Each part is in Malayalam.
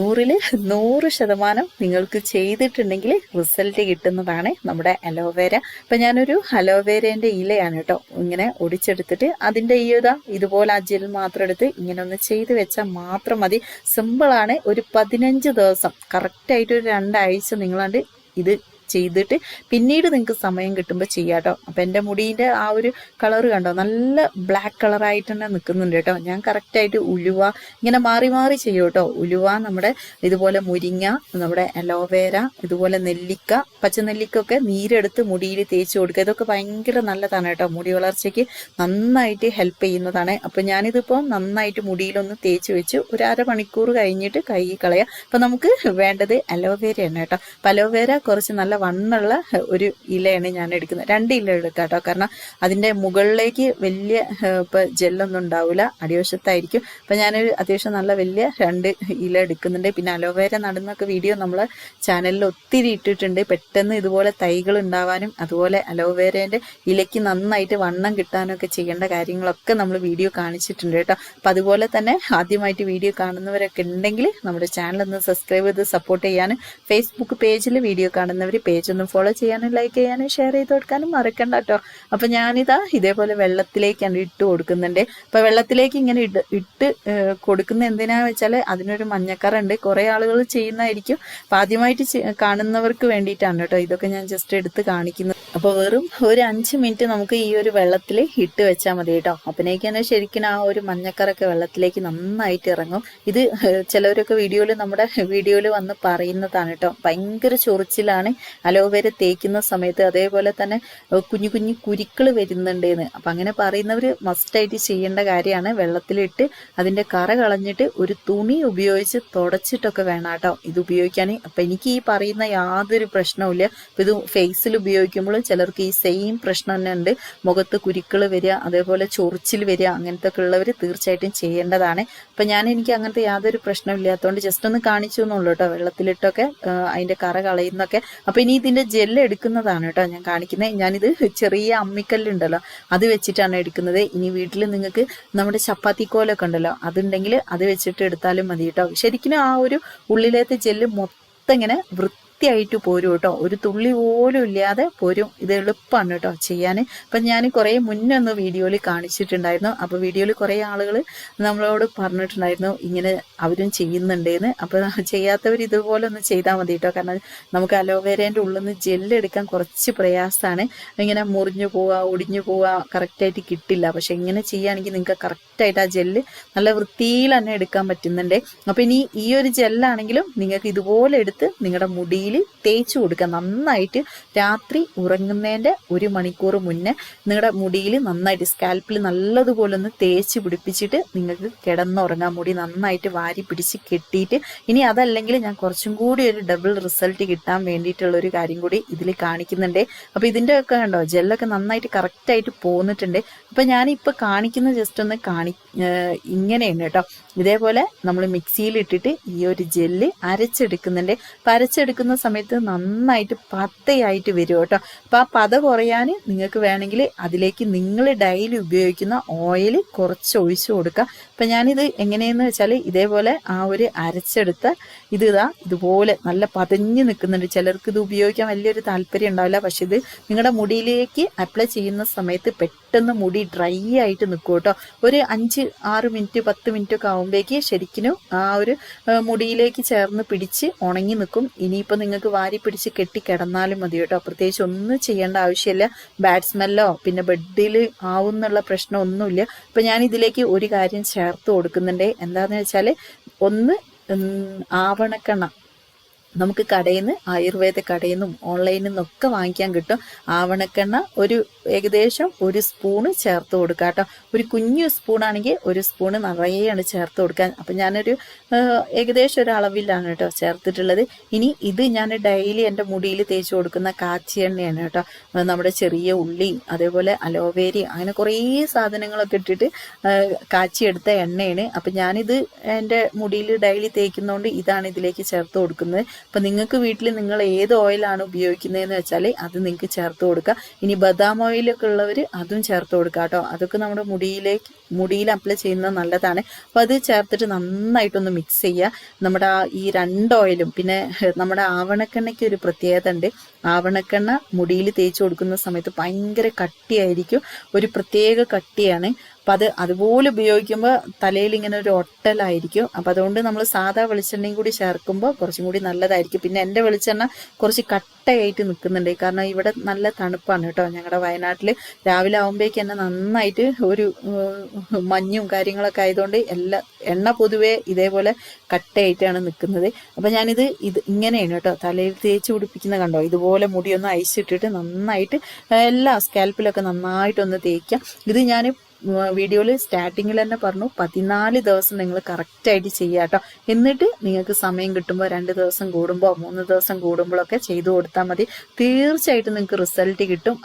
100-ൽ 100% നിങ്ങൾക്ക് ചെയ്തിട്ടുണ്ടെങ്കിൽ റിസൾട്ട് കിട്ടുന്നതാണ് നമ്മുടെ അലോവേര. അപ്പം ഞാനൊരു അലോവേരേൻ്റെ ഇലയാണ് കേട്ടോ ഇങ്ങനെ ഒടിച്ചെടുത്തിട്ട് അതിൻ്റെ ഇതുപോലെ ആ ജെൽ മാത്രം എടുത്ത് ഇങ്ങനെ ഒന്ന് ചെയ്ത് വെച്ചാൽ മാത്രം മതി. സിമ്പിളാണ്. ഒരു 15 ദിവസം കറക്റ്റായിട്ട് ഒരു 2 ആഴ്ച നിങ്ങളാണ്ട് ഇത് ചെയ്തിട്ട് പിന്നീട് നിങ്ങൾക്ക് സമയം കിട്ടുമ്പോൾ ചെയ്യാം കേട്ടോ. അപ്പം എൻ്റെ മുടീൻ്റെ ആ ഒരു കളർ കണ്ടോ, നല്ല ബ്ലാക്ക് കളറായിട്ട് തന്നെ നിൽക്കുന്നുണ്ട് കേട്ടോ. ഞാൻ കറക്റ്റായിട്ട് ഉലുവ ഇങ്ങനെ മാറി മാറി ചെയ്യും കേട്ടോ. ഉലുവ, നമ്മുടെ ഇതുപോലെ മുരിങ്ങ, നമ്മുടെ അലോവേര, ഇതുപോലെ നെല്ലിക്ക, പച്ചനെല്ലിക്കൊക്കെ നീരെടുത്ത് മുടിയിൽ തേച്ച് കൊടുക്കുക. ഇതൊക്കെ ഭയങ്കര നല്ലതാണ് കേട്ടോ. മുടി വളർച്ചയ്ക്ക് നന്നായിട്ട് ഹെൽപ്പ് ചെയ്യുന്നതാണ്. അപ്പം ഞാനിതിപ്പോൾ നന്നായിട്ട് മുടിയിലൊന്ന് തേച്ച് വെച്ച് ഒരു അരമണിക്കൂർ കഴിഞ്ഞിട്ട് കഴുകി കളയാം. അപ്പം നമുക്ക് വേണ്ടത് അലോവേരയാണ് കേട്ടോ. അപ്പം അലോവേര കുറച്ച് നല്ല വണ്ണുള്ള ഒരു ഇലയാണ് ഞാൻ എടുക്കുന്നത്. 2 ഇല എടുക്കാം കേട്ടോ. കാരണം അതിൻ്റെ മുകളിലേക്ക് വലിയ ഇപ്പം ജെല്ലൊന്നും ഉണ്ടാവില്ല, അടിവശത്തായിരിക്കും. അപ്പം ഞാനൊരു അത്യാവശ്യം നല്ല വലിയ 2 ഇല എടുക്കുന്നുണ്ട്. പിന്നെ അലോവേര നടുന്നൊക്കെ വീഡിയോ നമ്മളെ ചാനലിൽ ഒത്തിരി ഇട്ടിട്ടുണ്ട്. പെട്ടെന്ന് ഇതുപോലെ തൈകൾ ഉണ്ടാവാനും അതുപോലെ അലോവേരേൻ്റെ ഇലയ്ക്ക് നന്നായിട്ട് വണ്ണം കിട്ടാനും ഒക്കെ ചെയ്യേണ്ട കാര്യങ്ങളൊക്കെ നമ്മൾ വീഡിയോ കാണിച്ചിട്ടുണ്ട് കേട്ടോ. അപ്പം അതുപോലെ തന്നെ ആദ്യമായിട്ട് വീഡിയോ കാണുന്നവരൊക്കെ ഉണ്ടെങ്കിൽ നമ്മുടെ ചാനലൊന്ന് സബ്സ്ക്രൈബ് ചെയ്ത് സപ്പോർട്ട് ചെയ്യാനും ഫേസ്ബുക്ക് പേജിൽ വീഡിയോ കാണുന്നവർ പേജൊന്ന് ഫോളോ ചെയ്യാനും ലൈക്ക് ചെയ്യാനും ഷെയർ ചെയ്ത് കൊടുക്കാനും മറക്കണ്ട കേട്ടോ. അപ്പം ഞാനിതാ ഇതേപോലെ വെള്ളത്തിലേക്കാണ് ഇട്ട് കൊടുക്കുന്നുണ്ട്. അപ്പം വെള്ളത്തിലേക്ക് ഇങ്ങനെ ഇട്ട് കൊടുക്കുന്ന എന്തിനാന്ന് വെച്ചാൽ അതിനൊരു മഞ്ഞക്കറുണ്ട്. കുറേ ആളുകൾ ചെയ്യുന്നതായിരിക്കും. അപ്പം ആദ്യമായിട്ട് കാണുന്നവർക്ക് വേണ്ടിയിട്ടാണ് കേട്ടോ ഇതൊക്കെ ഞാൻ ജസ്റ്റ് എടുത്ത് കാണിക്കുന്നത്. അപ്പോൾ വെറും ഒരു 5 മിനിറ്റ് നമുക്ക് ഈ ഒരു വെള്ളത്തിൽ ഇട്ട് വെച്ചാൽ മതി കേട്ടോ. അപ്പനേക്ക് തന്നെ ശരിക്കും ആ ഒരു മഞ്ഞക്കറൊക്കെ വെള്ളത്തിലേക്ക് നന്നായിട്ട് ഇറങ്ങും. ഇത് ചിലവരൊക്കെ നമ്മുടെ വീഡിയോയിൽ വന്ന് പറയുന്നതാണ് കേട്ടോ. ഭയങ്കര ചൊറിച്ചിലാണ് അലോവേര തേക്കുന്ന സമയത്ത്. അതേപോലെ തന്നെ കുഞ്ഞു കുഞ്ഞു കുരുക്കൾ വരുന്നുണ്ടെന്ന്. അപ്പം അങ്ങനെ പറയുന്നവർ മസ്റ്റായിട്ട് ചെയ്യേണ്ട കാര്യമാണ്. വെള്ളത്തിലിട്ട് അതിൻ്റെ കറ കളഞ്ഞിട്ട് ഒരു തുണി ഉപയോഗിച്ച് തുടച്ചിട്ടൊക്കെ വേണം കേട്ടോ ഇത് ഉപയോഗിക്കാൻ. അപ്പം എനിക്ക് ഈ പറയുന്ന യാതൊരു പ്രശ്നവുമില്ല. അപ്പം ഇത് ഫേസിൽ ഉപയോഗിക്കുമ്പോഴും ചിലർക്ക് ഈ സെയിം പ്രശ്നം തന്നെ ഉണ്ട്. മുഖത്ത് കുരുക്കൾ വരിക, അതേപോലെ ചൊറിച്ചിൽ വരിക, അങ്ങനത്തെ ഒക്കെ ഉള്ളവർ തീർച്ചയായിട്ടും ചെയ്യേണ്ടതാണ്. അപ്പം എനിക്ക് അങ്ങനത്തെ യാതൊരു പ്രശ്നമില്ലാത്തതുകൊണ്ട് ജസ്റ്റ് ഒന്ന് കാണിച്ചു എന്നുള്ളൂ കേട്ടോ. വെള്ളത്തിലിട്ടൊക്കെ അതിൻ്റെ കറ കളയുന്നൊക്കെ. അപ്പം ഇനി ഇതിൻ്റെ ജെല്ല് എടുക്കുന്നതാണ് കേട്ടോ ഞാൻ കാണിക്കുന്നത്. ഞാനിത് ചെറിയ അമ്മിക്കല്ലുണ്ടല്ലോ അത് വെച്ചിട്ടാണ് എടുക്കുന്നത്. ഇനി വീട്ടിൽ നിങ്ങൾക്ക് നമ്മുടെ ചപ്പാത്തി കോലൊക്കെ ഉണ്ടല്ലോ അതുണ്ടെങ്കിൽ അത് വെച്ചിട്ട് എടുത്താലും മതി കേട്ടോ. ശരിക്കും ആ ഒരു ഉള്ളിലത്തെ ജെല്ല് മൊത്തം ഇങ്ങനെ വൃത്തിയായിട്ട് പോരും കേട്ടോ. ഒരു തുള്ളി പോലും ഇല്ലാതെ പോരും. ഇത് എളുപ്പമാണ് കേട്ടോ ചെയ്യാൻ. അപ്പം ഞാൻ കുറേ മുന്നേ ഒന്ന് വീഡിയോയിൽ കാണിച്ചിട്ടുണ്ടായിരുന്നു. അപ്പോൾ വീഡിയോയിൽ കുറേ ആളുകൾ നമ്മളോട് പറഞ്ഞിട്ടുണ്ടായിരുന്നു ഇങ്ങനെ അവരും ചെയ്യുന്നുണ്ടെന്ന്. അപ്പോൾ ചെയ്യാത്തവർ ഇതുപോലെ ഒന്ന് ചെയ്താൽ മതി കേട്ടോ. കാരണം നമുക്ക് അലോവേരേൻ്റെ ഉള്ളിൽ നിന്ന് ജെല്ല് എടുക്കാൻ കുറച്ച് പ്രയാസമാണ്. ഇങ്ങനെ മുറിഞ്ഞു പോവുക, ഒടിഞ്ഞു പോവുക, കറക്റ്റായിട്ട് കിട്ടില്ല. പക്ഷെ ഇങ്ങനെ ചെയ്യുകയാണെങ്കിൽ നിങ്ങൾക്ക് കറക്റ്റായിട്ട് ആ ജെല്ല് നല്ല വൃത്തിയിൽ തന്നെ എടുക്കാൻ പറ്റുന്നുണ്ട്. അപ്പോൾ ഇനി ഈ ഒരു ജെല്ലാണെങ്കിലും നിങ്ങൾക്ക് ഇതുപോലെ എടുത്ത് നിങ്ങളുടെ മുടിയിൽ തേച്ച് കൊടുക്കുക. നന്നായിട്ട് രാത്രി ഉറങ്ങുന്നതിൻ്റെ 1 മണിക്കൂർ മുന്നേ നിങ്ങളുടെ മുടിയിൽ നന്നായിട്ട് സ്കാൽപ്പിൽ നല്ലതുപോലെ ഒന്ന് തേച്ച് പിടിപ്പിച്ചിട്ട് നിങ്ങൾക്ക് കിടന്നുറങ്ങാൻ. മുടി നന്നായിട്ട് വാരി പിടിച്ച് കെട്ടിയിട്ട്. ഇനി അതല്ലെങ്കിൽ ഞാൻ കുറച്ചും കൂടി ഒരു ഡബിൾ റിസൾട്ട് കിട്ടാൻ വേണ്ടിയിട്ടുള്ളൊരു കാര്യം കൂടി ഇതിൽ കാണിക്കുന്നുണ്ട്. അപ്പോൾ ഇതിൻ്റെ ഒക്കെ കണ്ടോ ജെല്ലൊക്കെ നന്നായിട്ട് കറക്റ്റായിട്ട് പോന്നിട്ടുണ്ട്. അപ്പം ഞാനിപ്പോൾ കാണിക്കുന്ന ജസ്റ്റ് ഒന്ന് ഇങ്ങനെയാണ് കേട്ടോ. ഇതേപോലെ നമ്മൾ മിക്സിയിലിട്ടിട്ട് ഈ ഒരു ജെല്ല് അരച്ചെടുക്കുന്നുണ്ട്. അപ്പം അരച്ചെടുക്കുന്ന സമയത്ത് നന്നായിട്ട് പതയായിട്ട് വരും കേട്ടോ. അപ്പം ആ പത കുറയാൻ നിങ്ങൾക്ക് വേണമെങ്കിൽ അതിലേക്ക് നിങ്ങൾ ഡെയിലി ഉപയോഗിക്കുന്ന ഓയിൽ കുറച്ച് ഒഴിച്ചു കൊടുക്കുക. അപ്പം ഞാനിത് എങ്ങനെയെന്ന് വെച്ചാൽ ഇതേപോലെ ആ ഒരു അരച്ചെടുത്ത ഇതുപോലെ നല്ല പതഞ്ഞ് നിൽക്കുന്നുണ്ട്. ചിലർക്ക് ഇത് ഉപയോഗിക്കാൻ വലിയൊരു താല്പര്യം ഉണ്ടാവില്ല. പക്ഷെ ഇത് നിങ്ങളുടെ മുടിയിലേക്ക് അപ്ലൈ ചെയ്യുന്ന സമയത്ത് പെട്ടെന്ന് മുടി ഡ്രൈ ആയിട്ട് നിൽക്കും കേട്ടോ. ഒരു 5-6 മിനിറ്റ് 10 മിനിറ്റ് ഒക്കെ ആകുമ്പോഴേക്ക് ശരിക്കും ആ ഒരു മുടിയിലേക്ക് ചേർന്ന് പിടിച്ച് ഉണങ്ങി നിൽക്കും. ഇനിയിപ്പോൾ നിങ്ങൾക്ക് വാരി പിടിച്ച് കെട്ടി കിടന്നാലും മതി കേട്ടോ. പ്രത്യേകിച്ച് ഒന്നും ചെയ്യേണ്ട ആവശ്യമില്ല. ബാഡ് സ്മെല്ലോ പിന്നെ ബെഡിൽ ആവുന്നുള്ള പ്രശ്നമൊന്നുമില്ല. അപ്പം ഞാൻ ഇതിലേക്ക് ഒരു കാര്യം ചേർത്ത് കൊടുക്കുന്നുണ്ട്. എന്താണെന്ന് വെച്ചാൽ ഒന്ന് ആവണക്കെണ്ണ നമുക്ക് കടയിൽ നിന്ന് ആയുർവേദ കടയിൽ നിന്നും ഓൺലൈനിൽ നിന്നൊക്കെ വാങ്ങിക്കാൻ കിട്ടും. ആവണക്കെണ്ണ ഏകദേശം 1 സ്പൂണ് ചേർത്ത് കൊടുക്കുക കേട്ടോ. ഒരു കുഞ്ഞു സ്പൂണാണെങ്കിൽ 1 സ്പൂണ് നിറയെയാണ് ചേർത്ത് കൊടുക്കാൻ. അപ്പം ഞാനൊരു ഏകദേശം ഒരു അളവിലാണ് കേട്ടോ ചേർത്തിട്ടുള്ളത്. ഇനി ഇത് ഞാൻ ഡെയിലി എൻ്റെ മുടിയിൽ തേച്ച് കൊടുക്കുന്ന കാച്ചി എണ്ണയാണ് കേട്ടോ. നമ്മുടെ ചെറിയ ഉള്ളി, അതേപോലെ അലോവേരി, അങ്ങനെ കുറേ സാധനങ്ങളൊക്കെ ഇട്ടിട്ട് കാച്ചിയെടുത്ത എണ്ണയാണ്. അപ്പം ഞാനിത് എൻ്റെ മുടിയിൽ ഡെയിലി തേക്കുന്നതുകൊണ്ട് ഇതാണ് ഇതിലേക്ക് ചേർത്ത് കൊടുക്കുന്നത്. അപ്പം നിങ്ങൾക്ക് വീട്ടിൽ നിങ്ങൾ ഏത് ഓയിലാണ് ഉപയോഗിക്കുന്നതെന്ന് വെച്ചാൽ അത് നിങ്ങൾക്ക് ചേർത്ത് കൊടുക്കുക. ഇനി ബദാം ഓയിലൊക്കെ ഉള്ളവർ അതും ചേർത്ത് കൊടുക്കുക കേട്ടോ. അതൊക്കെ നമ്മുടെ മുടിയിൽ അപ്ലൈ ചെയ്യുന്നത് നല്ലതാണ്. അപ്പോൾ അത് ചേർത്തിട്ട് നന്നായിട്ടൊന്ന് മിക്സ് ചെയ്യുക. നമ്മുടെ ഈ 2 ഓയിലും പിന്നെ നമ്മുടെ ആവണക്കെണ്ണയ്ക്ക് ഒരു പ്രത്യേകത ഉണ്ട്. ആവണക്കെണ്ണ മുടിയിൽ തേച്ച് കൊടുക്കുന്ന സമയത്ത് ഭയങ്കര കട്ടിയായിരിക്കും, ഒരു പ്രത്യേക കട്ടിയാണ്. അപ്പം അതുപോലെ ഉപയോഗിക്കുമ്പോൾ തലയിൽ ഇങ്ങനെ ഒരു ഒട്ടലായിരിക്കും. അപ്പം അതുകൊണ്ട് നമ്മൾ സാധാ വെളിച്ചെണ്ണയും കൂടി ചേർക്കുമ്പോൾ കുറച്ചും കൂടി നല്ലതായിരിക്കും. പിന്നെ എൻ്റെ വെളിച്ചെണ്ണ കുറച്ച് കട്ടയായിട്ട് നിൽക്കുന്നുണ്ട്, കാരണം ഇവിടെ നല്ല തണുപ്പാണ് കേട്ടോ. ഞങ്ങളുടെ വയനാട്ടിൽ രാവിലെ ആകുമ്പോഴേക്ക് തന്നെ നന്നായിട്ട് ഒരു മഞ്ഞും കാര്യങ്ങളൊക്കെ ആയതുകൊണ്ട് എണ്ണ പൊതുവേ ഇതേപോലെ കട്ടയായിട്ടാണ് നിൽക്കുന്നത്. അപ്പം ഞാനിത് ഇങ്ങനെയാണ് കേട്ടോ തലയിൽ തേച്ച് പിടിപ്പിക്കുന്ന, കണ്ടോ? ഇതുപോലെ മുടിയൊന്ന് അയച്ചിട്ടിട്ട് നന്നായിട്ട് എല്ലാ സ്കാൽപ്പിലൊക്കെ നന്നായിട്ടൊന്ന് തേക്കാം. ഇത് ഞാൻ വീഡിയോയിൽ സ്റ്റാർട്ടിങ്ങിൽ തന്നെ പറഞ്ഞു, 14 ദിവസം നിങ്ങൾ കറക്റ്റായിട്ട് ചെയ്യുക കേട്ടോ. എന്നിട്ട് നിങ്ങൾക്ക് സമയം കിട്ടുമ്പോൾ 2 ദിവസം കൂടുമ്പോൾ 3 ദിവസം കൂടുമ്പോഴൊക്കെ ചെയ്തു കൊടുത്താൽ മതി. തീർച്ചയായിട്ടും നിങ്ങൾക്ക് റിസൾട്ട് കിട്ടും.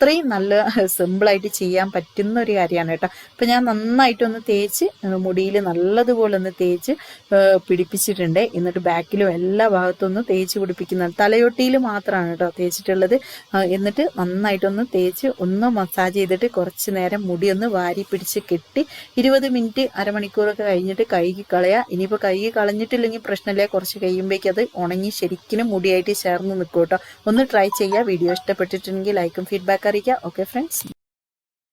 അത്രയും നല്ല സിമ്പിളായിട്ട് ചെയ്യാൻ പറ്റുന്ന ഒരു കാര്യമാണ് കേട്ടോ. അപ്പം ഞാൻ നന്നായിട്ടൊന്ന് തേച്ച് മുടിയിൽ നല്ലതുപോലെ ഒന്ന് തേച്ച് പിടിപ്പിച്ചിട്ടുണ്ട്. എന്നിട്ട് ബാക്കിലും എല്ലാ ഭാഗത്തൊന്നും തേച്ച് പിടിപ്പിക്കുന്നുണ്ട്. തലയൊട്ടിയിൽ മാത്രമാണ് കേട്ടോ തേച്ചിട്ടുള്ളത്. എന്നിട്ട് നന്നായിട്ടൊന്ന് തേച്ച് ഒന്ന് മസാജ് ചെയ്തിട്ട് കുറച്ച് നേരം മുടി ഒന്ന് വാരി പിടിച്ച് കെട്ടി 20 മിനിറ്റ് അരമണിക്കൂറൊക്കെ കഴിഞ്ഞിട്ട് കഴുകി കളയുക. ഇനിയിപ്പോൾ കഴുകി കളഞ്ഞിട്ടില്ലെങ്കിൽ പ്രശ്നമില്ല, കുറച്ച് കഴിയുമ്പോഴേക്കും അത് ഉണങ്ങി ശരിക്കും മുടിയായിട്ട് ചേർന്ന് നിൽക്കും കേട്ടോ. ഒന്ന് ട്രൈ ചെയ്യുക. വീഡിയോ ഇഷ്ടപ്പെട്ടിട്ടുണ്ടെങ്കിൽ ലൈക്കും ഫീഡ്ബാക്ക് അറിയിക്കുക. Okay friends.